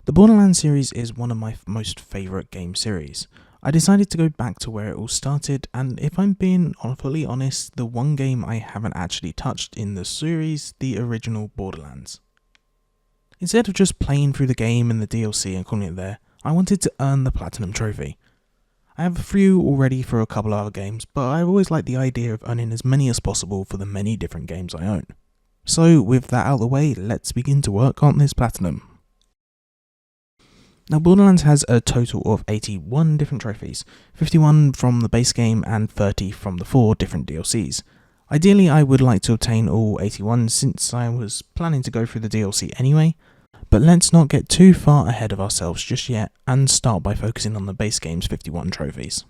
The Borderlands series is one of my most favourite game series. I decided to go back to where it all started, and if I'm being fully honest, the one game I haven't actually touched in the series, the original Borderlands. Instead of just playing through the game and the DLC and calling it there, I wanted to earn the Platinum Trophy. I have a few already for a couple of other games, but I always like the idea of earning as many as possible for the many different games I own. So with that out of the way, let's begin to work on this Platinum. Now Borderlands has a total of 81 different trophies, 51 from the base game and 30 from the 4 different DLCs. Ideally I would like to obtain all 81 since I was planning to go through the DLC anyway, but let's not get too far ahead of ourselves just yet and start by focusing on the base game's 51 trophies.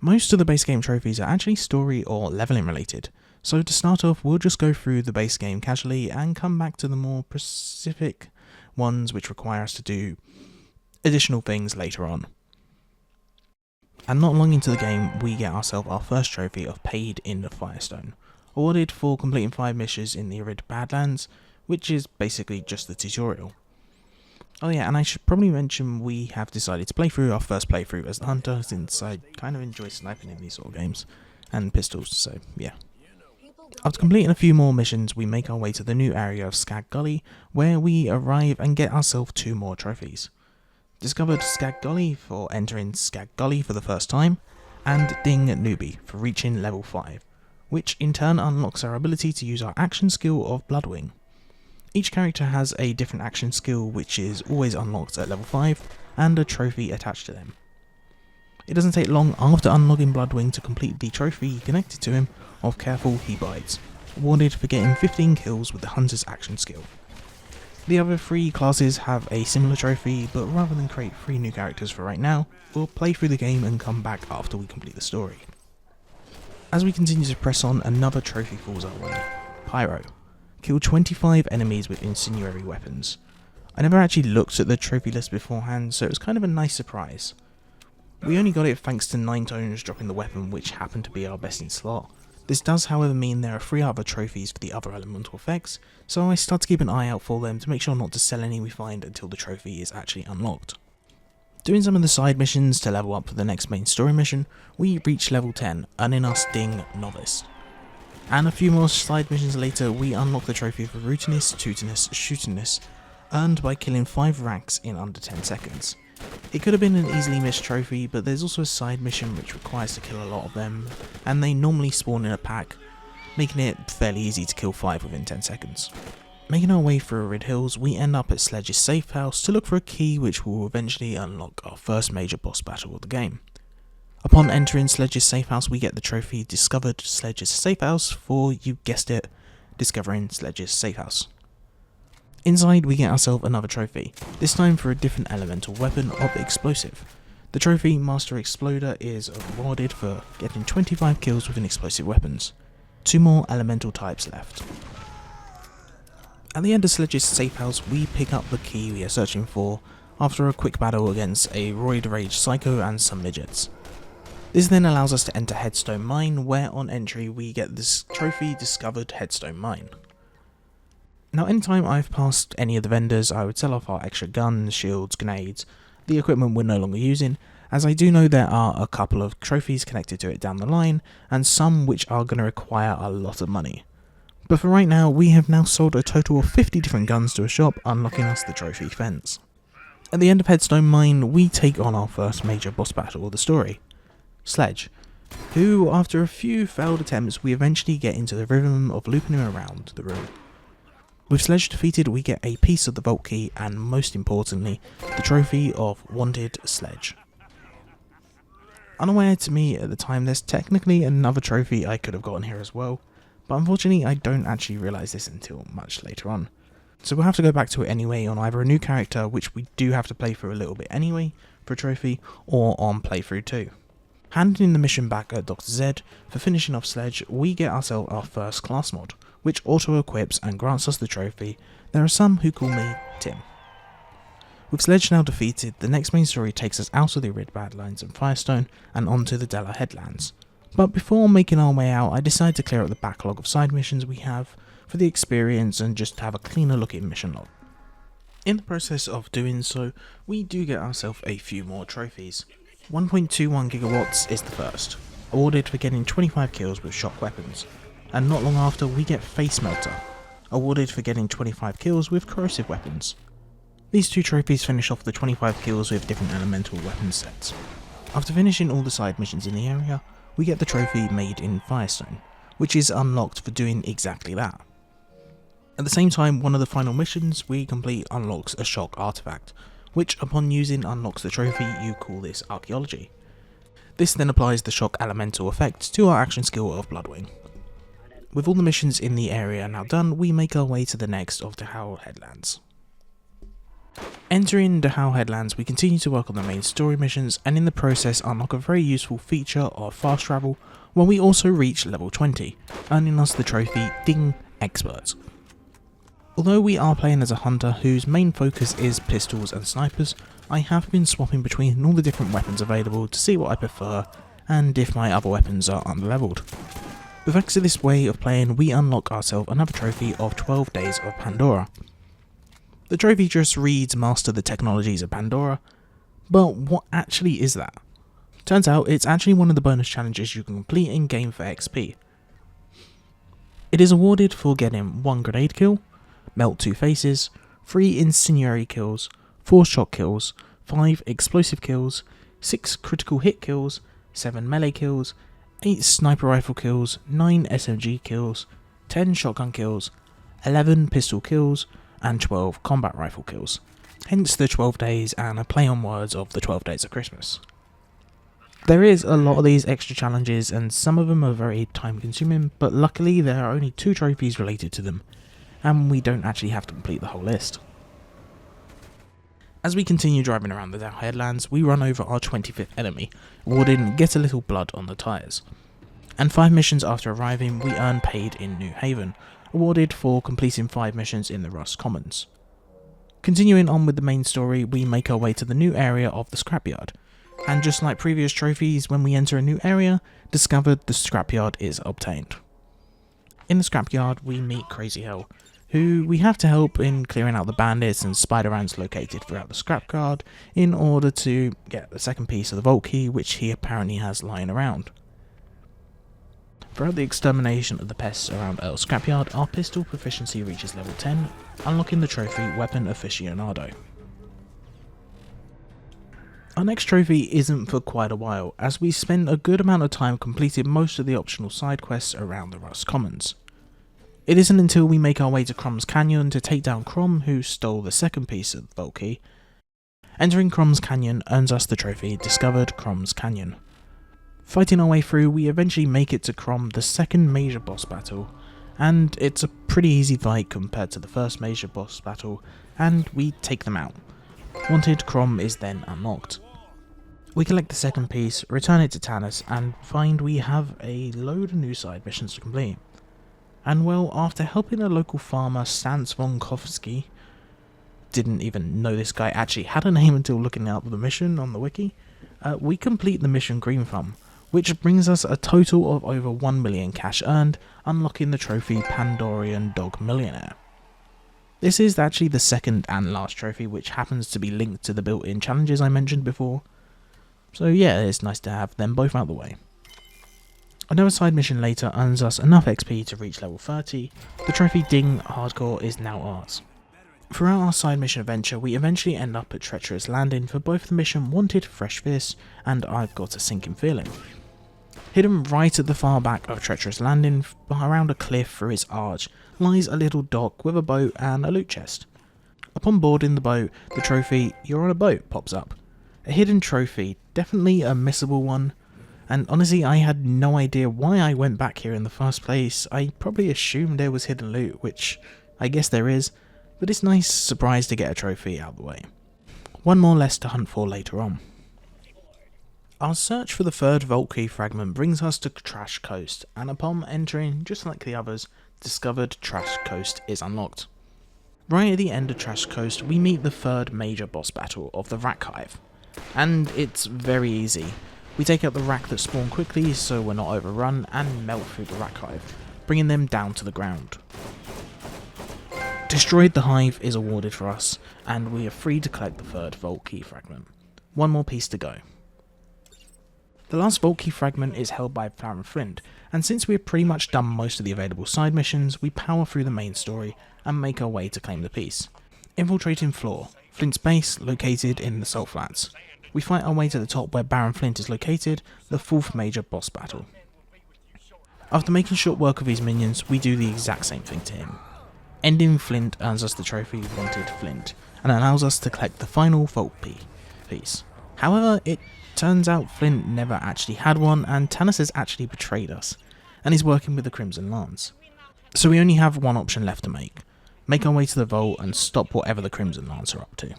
Most of the base game trophies are actually story or leveling related, so to start off we'll just go through the base game casually and come back to the more specific ones which require us to do additional things later on. And not long into the game we get ourselves our first trophy of Paid in the Firestone, awarded for completing 5 missions in the arid Badlands, which is basically just the tutorial. Oh yeah, and I should probably mention we have decided to play through our first playthrough as the hunter since I kind of enjoy sniping in these sort of games, and pistols, so yeah. After completing a few more missions, we make our way to the new area of Skag Gully, where we arrive and get ourselves 2 more trophies. Discovered Skag Gully for entering Skag Gully for the first time, and Ding Newbie for reaching level 5, which in turn unlocks our ability to use our action skill of Bloodwing. Each character has a different action skill which is always unlocked at level 5, and a trophy attached to them. It doesn't take long after unlocking Bloodwing to complete the trophy connected to him of Careful He Bites, awarded for getting 15 kills with the Hunter's action skill. The other 3 classes have a similar trophy, but rather than create 3 new characters for right now, we'll play through the game and come back after we complete the story. As we continue to press on, another trophy falls our way. Pyro. Kill 25 enemies with incendiary weapons. I never actually looked at the trophy list beforehand, so it was kind of a nice surprise. We only got it thanks to 9 Tones dropping the weapon, which happened to be our best in slot. This does however mean there are 3 other trophies for the other elemental effects, so I start to keep an eye out for them to make sure not to sell any we find until the trophy is actually unlocked. Doing some of the side missions to level up for the next main story mission, we reach level 10, earning us Ding Novice. And a few more side missions later, we unlock the trophy for Rootiness, Tootiness, Shootiness, earned by killing 5 ranks in under 10 seconds. It could have been an easily missed trophy, but there's also a side mission which requires to kill a lot of them, and they normally spawn in a pack, making it fairly easy to kill 5 within 10 seconds. Making our way through Arid Hills, we end up at Sledge's safe house to look for a key which will eventually unlock our first major boss battle of the game. Upon entering Sledge's safe house, we get the trophy Discovered Sledge's safe house for, you guessed it, discovering Sledge's safe house. Inside we get ourselves another trophy, this time for a different elemental weapon of Explosive. The trophy Master Exploder is awarded for getting 25 kills with explosive weapons. 2 more elemental types left. At the end of Sledge's safe house we pick up the key we are searching for after a quick battle against a Roid Rage Psycho and some midgets. This then allows us to enter Headstone Mine, where on entry we get this trophy Discovered Headstone Mine. Now anytime I've passed any of the vendors I would sell off our extra guns, shields, grenades, the equipment we're no longer using, as I do know there are a couple of trophies connected to it down the line, and some which are going to require a lot of money. But for right now we have now sold a total of 50 different guns to a shop, unlocking us the trophy fence. At the end of Headstone Mine we take on our first major boss battle of the story, Sledge, who after a few failed attempts we eventually get into the rhythm of looping him around the room. With Sledge defeated we get a piece of the vault key and most importantly the trophy of Wanted Sledge. Unaware to me at the time there's technically another trophy I could have gotten here as well, but unfortunately I don't actually realise this until much later on. So we'll have to go back to it anyway on either a new character, which we do have to play through a little bit anyway for a trophy, or on playthrough 2. Handing the mission back at Dr. Z for finishing off Sledge, we get ourselves our first class mod, which auto-equips and grants us the trophy. There are some who call me Tim. With Sledge now defeated, the next main story takes us out of the Arid Badlands and Firestone and onto the Della Headlands. But before making our way out, I decided to clear up the backlog of side missions we have for the experience and just have a cleaner look at mission log. In the process of doing so, we do get ourselves a few more trophies. 1.21 gigawatts is the first, awarded for getting 25 kills with shock weapons, and not long after we get Face Melter, awarded for getting 25 kills with corrosive weapons. These two trophies finish off the 25 kills with different elemental weapon sets. After finishing all the side missions in the area, we get the trophy Made in Firestone, which is unlocked for doing exactly that. At the same time, one of the final missions we complete unlocks a shock artifact, which upon using unlocks the trophy. You call this Archaeology. This then applies the shock elemental effect to our action skill of Bloodwing. With all the missions in the area now done, we make our way to the next of Dachau Headlands. Entering Dachau Headlands, we continue to work on the main story missions, and in the process unlock a very useful feature of fast travel, while we also reach level 20, earning us the trophy Ding Expert. Although we are playing as a hunter whose main focus is pistols and snipers, I have been swapping between all the different weapons available to see what I prefer and if my other weapons are underleveled. But thanks to this way of playing, we unlock ourselves another trophy of 12 Days of Pandora. The trophy just reads Master the Technologies of Pandora, but what actually is that? Turns out it's actually one of the bonus challenges you can complete in game for XP. It is awarded for getting 1 grenade kill, melt 2 faces, 3 incendiary kills, 4 shot kills, 5 explosive kills, 6 critical hit kills, 7 melee kills, 8 sniper rifle kills, 9 SMG kills, 10 shotgun kills, 11 pistol kills, and 12 combat rifle kills. Hence the 12 days and a play on words of the 12 days of Christmas. There is a lot of these extra challenges and some of them are very time consuming, but luckily there are only 2 trophies related to them, and we don't actually have to complete the whole list. As we continue driving around the Dachau Headlands, we run over our 25th enemy, awarding Get a Little Blood on the Tyres. And 5 missions after arriving, we earn Paid in New Haven, awarded for completing 5 missions in the Rust Commons. Continuing on with the main story, we make our way to the new area of the Scrapyard, and just like previous trophies, when we enter a new area, discovered the Scrapyard is obtained. In the Scrapyard, we meet Crazy Hell, who we have to help in clearing out the bandits and spider ants located throughout the Scrapyard in order to get the second piece of the vault key, which he apparently has lying around. Throughout the extermination of the pests around Earl's Scrapyard, our pistol proficiency reaches level 10, unlocking the trophy Weapon Aficionado. Our next trophy isn't for quite a while, as we spend a good amount of time completing most of the optional side quests around the Rust Commons. It isn't until we make our way to Crom's Canyon to take down Crom, who stole the second piece of the vault key. Entering Crom's Canyon earns us the trophy Discovered Crom's Canyon. Fighting our way through, we eventually make it to Crom, the second major boss battle, and it's a pretty easy fight compared to the first major boss battle, and we take them out. Wanted Crom is then unlocked. We collect the second piece, return it to Tanis, and find we have a load of new side missions to complete. And well, after helping a local farmer, Stans von Kofsky, didn't even know this guy actually had a name until looking up the mission on the wiki, we complete the mission Green Thumb, which brings us a total of over 1 million cash earned, unlocking the trophy Pandorian Dog Millionaire. This is actually the second and last trophy, which happens to be linked to the built-in challenges I mentioned before. So yeah, it's nice to have them both out of the way. Another side mission later earns us enough XP to reach level 30, the trophy Ding Hardcore is now ours. Throughout our side mission adventure, we eventually end up at Treacherous Landing for both the mission Wanted Fresh Fish and I've Got a Sinking Feeling. Hidden right at the far back of Treacherous Landing, around a cliff through its arch, lies a little dock with a boat and a loot chest. Upon boarding the boat, the trophy You're on a Boat pops up. A hidden trophy, definitely a missable one, and honestly I had no idea why I went back here in the first place. I probably assumed there was hidden loot, which I guess there is, but it's nice surprise to get a trophy out of the way. One more less to hunt for later on. Our search for the third vault key fragment brings us to Trash Coast, and upon entering, just like the others, discovered Trash Coast is unlocked. Right at the end of Trash Coast, we meet the third major boss battle of the Rack Hive, and it's very easy. We take out the rack that spawn quickly so we're not overrun, and melt through the Rack Hive, bringing them down to the ground. Destroyed the Hive is awarded for us, and we are free to collect the third Vault Key fragment. One more piece to go. The last Vault Key fragment is held by Baron Flint, and since we have pretty much done most of the available side missions, we power through the main story and make our way to claim the piece. Infiltrating Floor, Flint's base located in the Salt Flats. We fight our way to the top where Baron Flint is located, the fourth major boss battle. After making short work of his minions, we do the exact same thing to him. Ending Flint earns us the trophy Wanted Flint, and allows us to collect the final Vault piece. However, it turns out Flint never actually had one, and Tanis has actually betrayed us, and is working with the Crimson Lance. So we only have one option left to make our way to the vault and stop whatever the Crimson Lance are up to.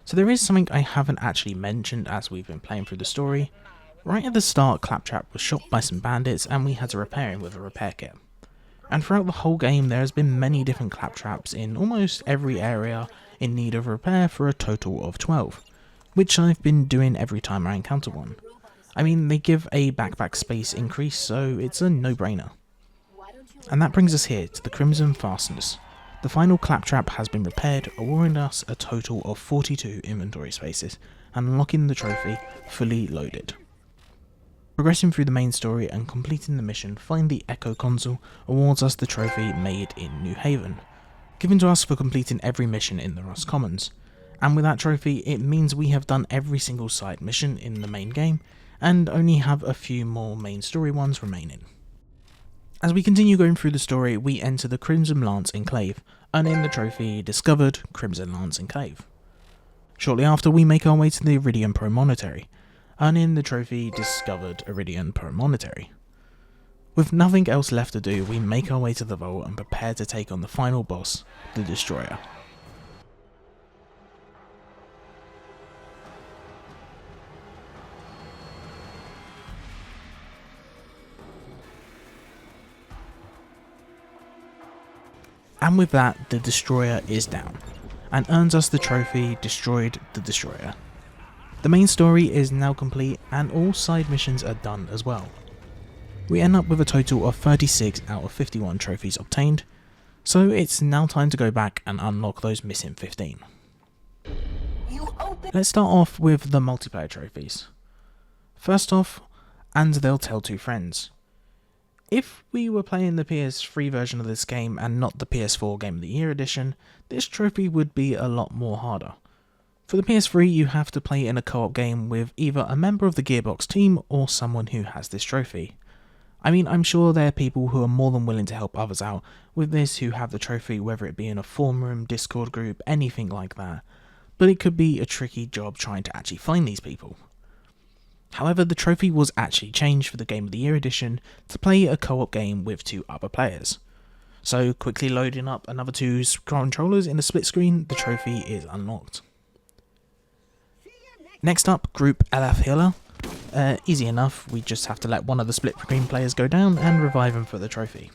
So there is something I haven't actually mentioned as we've been playing through the story. Right at the start, Claptrap was shot by some bandits and we had to repair him with a repair kit. And throughout the whole game there has been many different Claptraps in almost every area in need of repair for a total of 12, which I've been doing every time I encounter one. I mean, they give a backpack space increase, so it's a no-brainer. And that brings us here to the Crimson Fastness. The final Claptrap has been repaired, awarding us a total of 42 inventory spaces, and unlocking the trophy fully loaded. Progressing through the main story and completing the mission, Find the Echo Console awards us the trophy Made in New Haven, given to us for completing every mission in the Rust Commons. And with that trophy, it means we have done every single side mission in the main game, and only have a few more main story ones remaining. As we continue going through the story, we enter the Crimson Lance Enclave, earning the trophy Discovered Crimson Lance Enclave. Shortly after, we make our way to the Iridian Promontory, earning the trophy Discovered Iridian Promontory. With nothing else left to do, we make our way to the vault and prepare to take on the final boss, the Destroyer. And with that, the Destroyer is down, and earns us the trophy Destroyed the Destroyer. The main story is now complete, and all side missions are done as well. We end up with a total of 36 out of 51 trophies obtained, so it's now time to go back and unlock those missing 15. Let's start off with the multiplayer trophies. First off, And They'll Tell Two Friends. If we were playing the PS3 version of this game and not the PS4 Game of the Year edition, this trophy would be a lot more harder. For the PS3 you have to play in a co-op game with either a member of the Gearbox team or someone who has this trophy. I mean, I'm sure there are people who are more than willing to help others out with this who have the trophy, whether it be in a forum room, Discord group, anything like that, but it could be a tricky job trying to actually find these people. However, the trophy was actually changed for the Game of the Year edition to play a co-op game with 2 other players. So quickly loading up another 2 controllers in a split screen, the trophy is unlocked. Next up, Group LF Healer. Easy enough, we just have to let one of the split screen players go down and revive him for the trophy.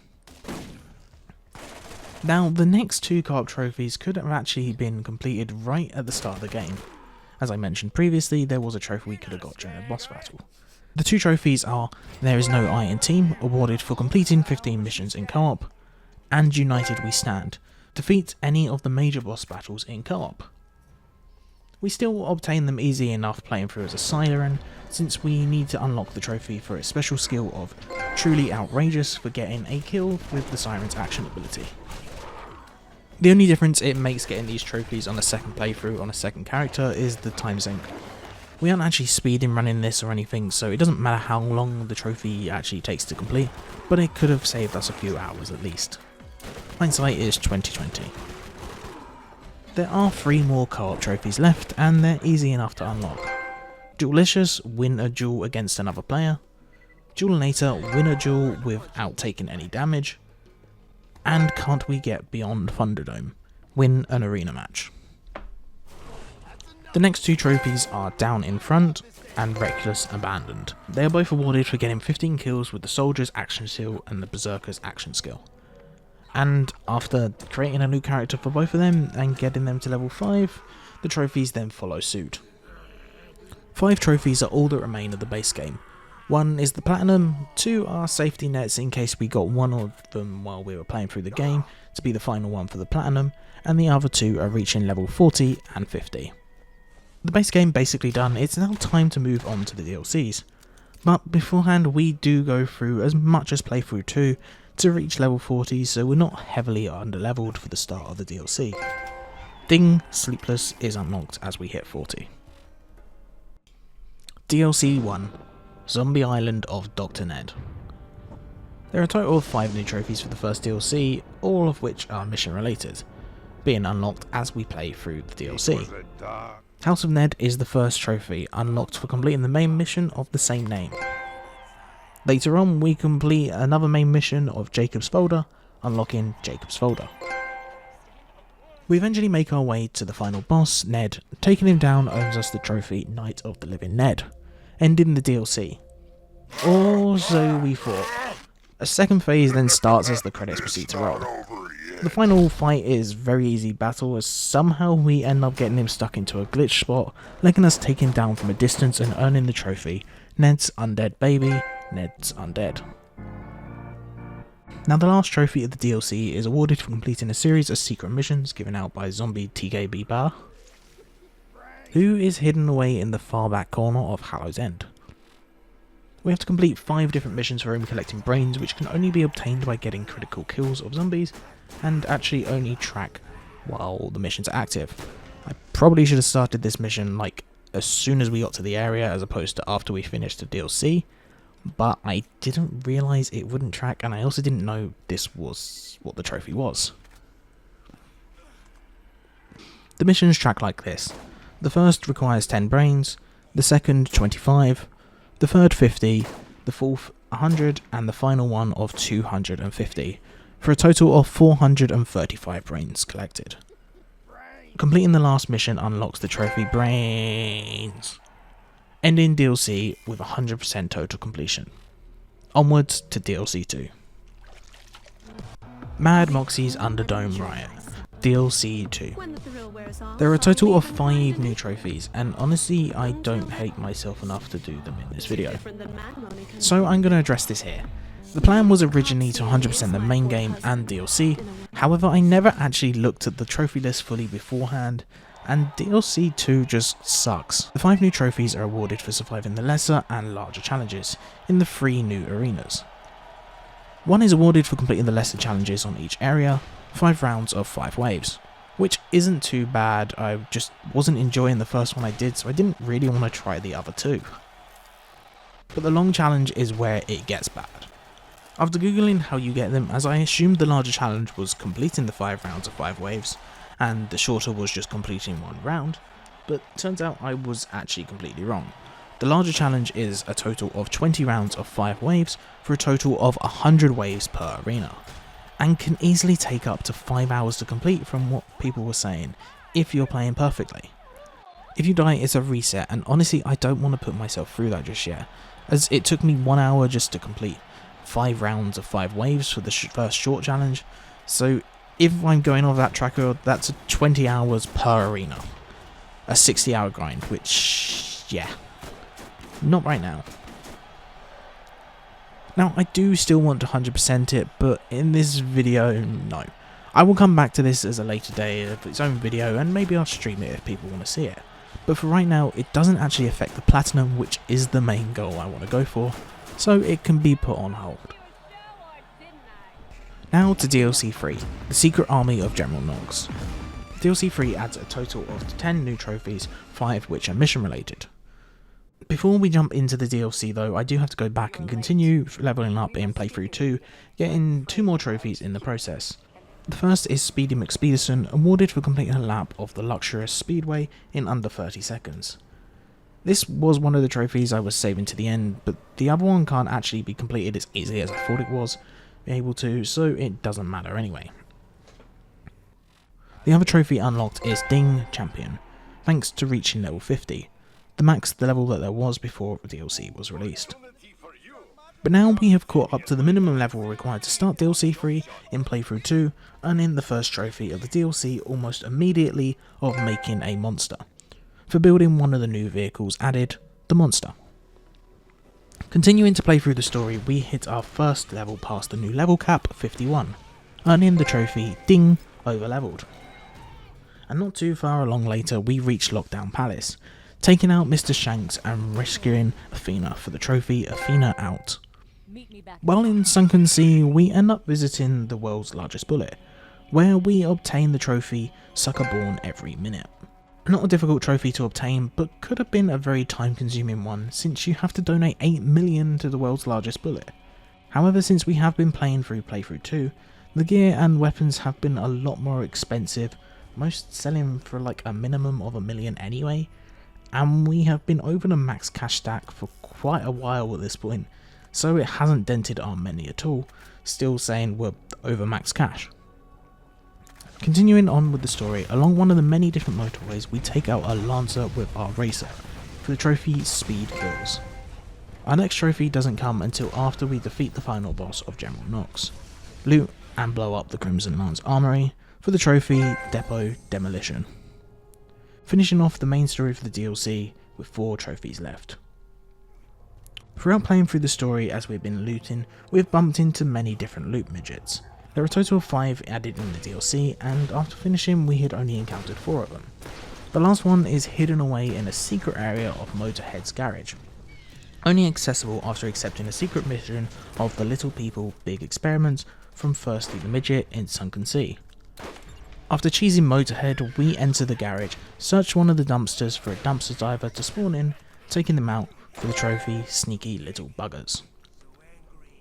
Now, the next 2 co-op trophies could have actually been completed right at the start of the game. As I mentioned previously, there was a trophy we could have got during a boss battle. The 2 trophies are There Is No I in Team, awarded for completing 15 missions in co-op, and United We Stand, defeat any of the major boss battles in co-op. We still obtain them easy enough playing through as a Siren, since we need to unlock the trophy for its special skill of Truly Outrageous for getting a kill with the Siren's action ability. The only difference it makes getting these trophies on a second playthrough on a second character is the time sink. We aren't actually speeding running this or anything, so it doesn't matter how long the trophy actually takes to complete, but it could have saved us a few hours at least. Hindsight is 2020. There are 3 more co-op trophies left, and they're easy enough to unlock. Duelicious, win a duel against another player. Duelinator, win a duel without taking any damage. And Can't We Get Beyond Thunderdome, win an arena match. The next 2 trophies are Down in Front and Reckless Abandoned. They are both awarded for getting 15 kills with the Soldier's action skill and the Berserker's action skill. And after creating a new character for both of them and getting them to level 5, the trophies then follow suit. 5 trophies are all that remain of the base game, One is the platinum, two are safety nets in case we got one of them while we were playing through the game to be the final one for the platinum, and the other two are reaching level 40 and 50. The base game basically done, it's now time to move on to the DLCs. But beforehand we do go through as much as playthrough 2 to reach level 40, so we're not heavily underleveled for the start of the DLC. Ding, Sleepless is unlocked as we hit 40. DLC 1, Zombie Island of Dr. Ned. There are a total of 5 new trophies for the first DLC, all of which are mission related, being unlocked as we play through the DLC. House of Ned is the first trophy, unlocked for completing the main mission of the same name. Later on we complete another main mission of Jacob's Folder, unlocking Jacob's Folder. We eventually make our way to the final boss, Ned. Taking him down earns us the trophy Night of the Living Ned, ending the DLC. Or so we thought. A second phase then starts as the credits proceed to roll. The final fight is very easy battle as somehow we end up getting him stuck into a glitch spot, letting us take him down from a distance and earning the trophy, Ned's Undead Baby, Ned's Undead. Now the last trophy of the DLC is awarded for completing a series of secret missions given out by zombie TKB Bar, who is hidden away in the far back corner of Hallow's End. We have to complete 5 different missions for him collecting brains, which can only be obtained by getting critical kills of zombies, and actually only track while the missions are active. I probably should have started this mission like as soon as we got to the area as opposed to after we finished the DLC, but I didn't realise it wouldn't track, and I also didn't know this was what the trophy was. The missions track like this. The first requires 10 brains, the second 25, the third 50, the fourth 100, and the final one of 250, for a total of 435 brains collected. Completing the last mission unlocks the trophy Brains, ending DLC with 100% total completion. Onwards to DLC 2. Mad Moxie's Underdome Riot, DLC 2. There are a total of 5 new trophies, and honestly I don't hate myself enough to do them in this video, so I'm going to address this here. The plan was originally to 100% the main game and DLC, however I never actually looked at the trophy list fully beforehand, and DLC 2 just sucks. The 5 new trophies are awarded for surviving the lesser and larger challenges in the 3 new arenas. One is awarded for completing the lesser challenges on each area, 5 rounds of 5 waves, which isn't too bad. I just wasn't enjoying the first one I did, so I didn't really want to try the other 2. But the long challenge is where it gets bad. After googling how you get them, as I assumed the larger challenge was completing the 5 rounds of 5 waves, and the shorter was just completing 1 round, but turns out I was actually completely wrong. The larger challenge is a total of 20 rounds of 5 waves for a total of 100 waves per arena, and can easily take up to 5 hours to complete from what people were saying, if you're playing perfectly. If you die, it's a reset, and honestly I don't want to put myself through that just yet, as it took me 1 hour just to complete 5 rounds of 5 waves for the first short challenge, so if I'm going off that tracker, that's 20 hours per arena. A 60-hour grind, which, yeah, not right now. Now, I do still want to 100% it, but in this video, no. I will come back to this as a later day of its own video, and maybe I'll stream it if people want to see it. But for right now, it doesn't actually affect the platinum, which is the main goal I want to go for, so it can be put on hold. Now to DLC 3, the Secret Army of General Nogs. DLC 3 adds a total of 10 new trophies, 5 which are mission related. Before we jump into the DLC though, I do have to go back and continue leveling up in playthrough 2, getting 2 more trophies in the process. The first is Speedy McSpeederson, awarded for completing a lap of the luxurious speedway in under 30 seconds. This was one of the trophies I was saving to the end, but the other one can't actually be completed as easily as I thought it was able to, so it doesn't matter anyway. The other trophy unlocked is Ding Champion, thanks to reaching level 50, the max the level that there was before the DLC was released. But now we have caught up to the minimum level required to start DLC 3 in playthrough 2, earning the first trophy of the DLC almost immediately of making a monster, for building one of the new vehicles added, the Monster. Continuing to play through the story, we hit our first level past the new level cap, 51, earning the trophy Ding Overleveled. And not too far along later, we reached Lockdown Palace, taking out Mr. Shanks and rescuing Athena for the trophy Athena Out. While in Sunken Sea, we end up visiting the world's largest bullet, where we obtain the trophy Sucker Born every minute. Not a difficult trophy to obtain, but could have been a very time consuming one since you have to donate 8 million to the world's largest bullet. However, since we have been playing through playthrough 2, the gear and weapons have been a lot more expensive, most selling for like a minimum of 1 million anyway, and we have been over the max cash stack for quite a while at this point, so it hasn't dented our money at all, still saying we're over max cash. Continuing on with the story, along one of the many different motorways we take out a Lancer with our racer, for the trophy Speed Kills. Our next trophy doesn't come until after we defeat the final boss of General Knox, loot and blow up the Crimson Lance Armory, for the trophy Depot Demolition. Finishing off the main story for the DLC with 4 trophies left. Throughout playing through the story as we've been looting, we've bumped into many different loot midgets. There are a total of 5 added in the DLC, and after finishing we had only encountered 4 of them. The last one is hidden away in a secret area of Motorhead's garage, only accessible after accepting a secret mission of the Little People Big Experiments from Thirsty the Midget in Sunken Sea. After cheesing Motorhead, we enter the garage, search one of the dumpsters for a dumpster diver to spawn in, taking them out for the trophy Sneaky Little Buggers.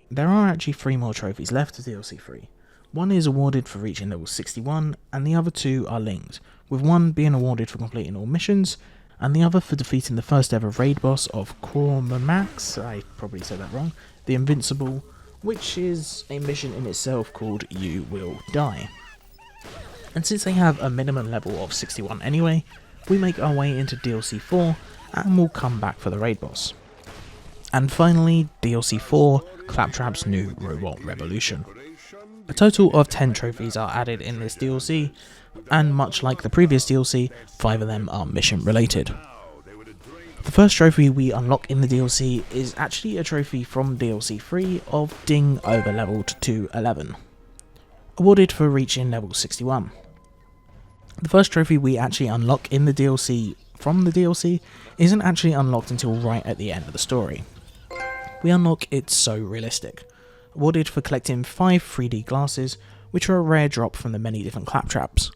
There are actually 3 more trophies left to DLC 3. One is awarded for reaching level 61, and the other 2 are linked, with one being awarded for completing all missions, and the other for defeating the first ever raid boss of Cormamax, I probably said that wrong, the Invincible, which is a mission in itself called You Will Die. And since they have a minimum level of 61 anyway, we make our way into DLC 4, and we'll come back for the raid boss. And finally, DLC 4, Claptrap's New Robot Revolution. A total of 10 trophies are added in this DLC, and much like the previous DLC, 5 of them are mission related. The first trophy we unlock in the DLC is actually a trophy from DLC 3 of Ding Overleveled to 11, awarded for reaching level 61. The first trophy we actually unlock in the DLC from the DLC isn't actually unlocked until right at the end of the story. We unlock It's So Realistic, awarded for collecting 5 3D glasses, which are a rare drop from the many different claptraps.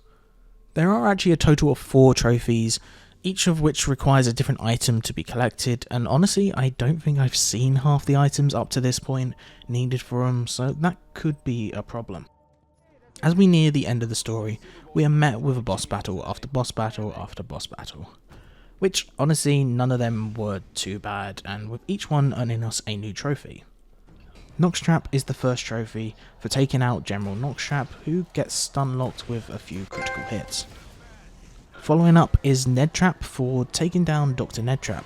There are actually a total of 4 trophies, each of which requires a different item to be collected, and honestly I don't think I've seen half the items up to this point needed for them, so that could be a problem. As we near the end of the story, we are met with a boss battle after boss battle after boss battle, which honestly none of them were too bad, and with each one earning us a new trophy. Knockstrap is the first trophy for taking out General Knockstrap, who gets stun locked with a few critical hits. Following up is Nedtrap for taking down Dr. Nedtrap,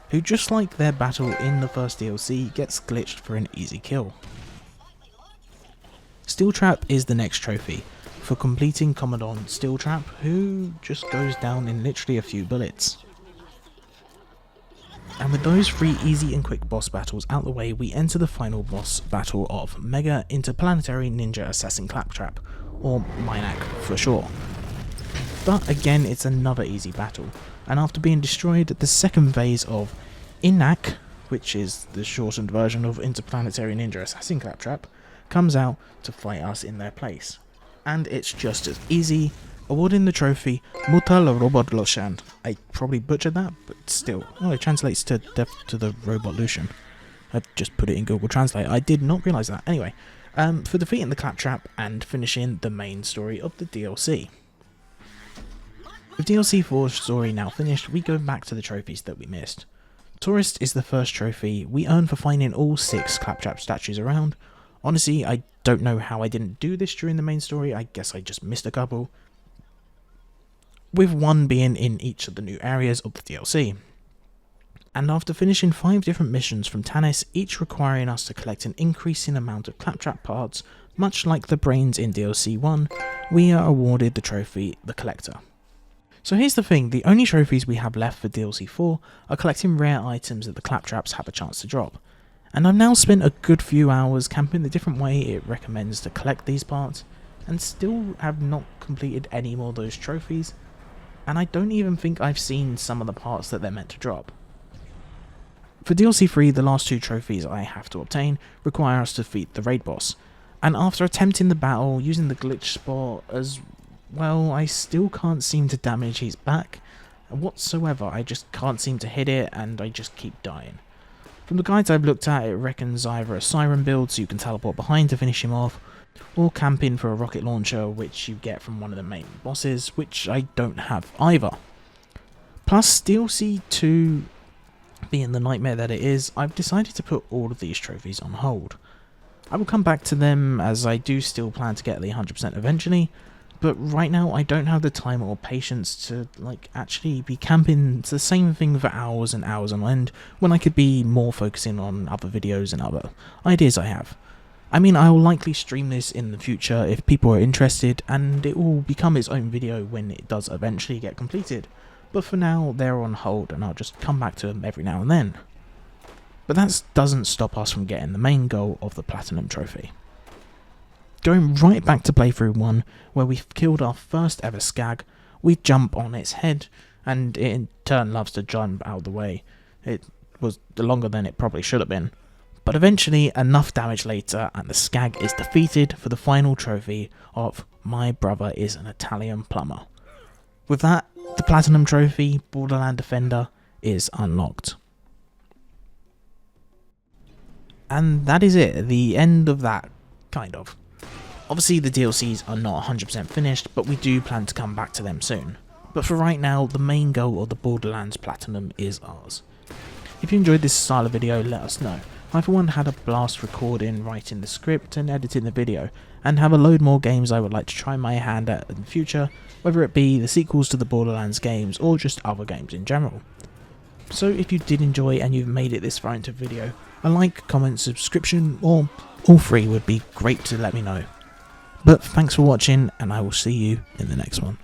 who just like their battle in the first DLC gets glitched for an easy kill. Steeltrap is the next trophy for completing Commandant Steeltrap, who just goes down in literally a few bullets. And with those 3 easy and quick boss battles out the way, we enter the final boss battle of Mega Interplanetary Ninja Assassin Claptrap, or Minac for short. But again, it's another easy battle, and after being destroyed, the second phase of INAC, which is the shortened version of Interplanetary Ninja Assassin Claptrap, comes out to fight us in their place. And it's just as easy, awarding the trophy Mutal Robot Lucian. I probably butchered that, but still. Oh, it translates to Death to the Robot Lucian. I just put it in Google Translate. I did not realise that. Anyway, for defeating the Claptrap and finishing the main story of the DLC. With DLC 4's story now finished, we go back to the trophies that we missed. Tourist is the first trophy we earn for finding all 6 Claptrap statues around. Honestly, I don't know how I didn't do this during the main story. I guess I just missed a couple, with one being in each of the new areas of the DLC. And after finishing 5 different missions from Tannis, each requiring us to collect an increasing amount of Claptrap parts, much like the brains in DLC 1, we are awarded the trophy The Collector. So here's the thing, the only trophies we have left for DLC 4 are collecting rare items that the Claptraps have a chance to drop. and I've now spent a good few hours camping the different way it recommends to collect these parts, and still have not completed any more of those trophies, and I don't even think I've seen some of the parts that they're meant to drop. For DLC 3, the last 2 trophies I have to obtain require us to defeat the raid boss, and after attempting the battle using the glitch spot as well, I still can't seem to damage his back whatsoever. I just can't seem to hit it, and I just keep dying. From the guides I've looked at, it reckons either a siren build so you can teleport behind to finish him off, or camping for a rocket launcher which you get from one of the main bosses, which I don't have either. Plus, DLC 2 being the nightmare that it is, I've decided to put all of these trophies on hold. I will come back to them as I do still plan to get the 100% eventually, but right now I don't have the time or patience to actually be camping the same thing for hours and hours on end when I could be more focusing on other videos and other ideas I have. I mean, I will likely stream this in the future if people are interested, and it will become its own video when it does eventually get completed. But for now, they're on hold and I'll just come back to them every now and then. But that doesn't stop us from getting the main goal of the Platinum Trophy. Going right back to playthrough 1, where we've killed our first ever skag, we jump on its head, and it in turn loves to jump out of the way. It was longer than it probably should have been. But eventually, enough damage later, and the skag is defeated for the final trophy of My Brother is an Italian Plumber. With that, the Platinum Trophy, Borderland Defender, is unlocked. And that is it, the end of that, kind of. Obviously the DLCs are not 100% finished, but we do plan to come back to them soon. But for right now, the main goal of the Borderlands Platinum is ours. If you enjoyed this style of video, let us know. I for one had a blast recording, writing the script and editing the video, and have a load more games I would like to try my hand at in the future, whether it be the sequels to the Borderlands games or just other games in general. So if you did enjoy and you've made it this far into the video, a like, comment, subscription, or all three would be great to let me know. But thanks for watching, and I will see you in the next one.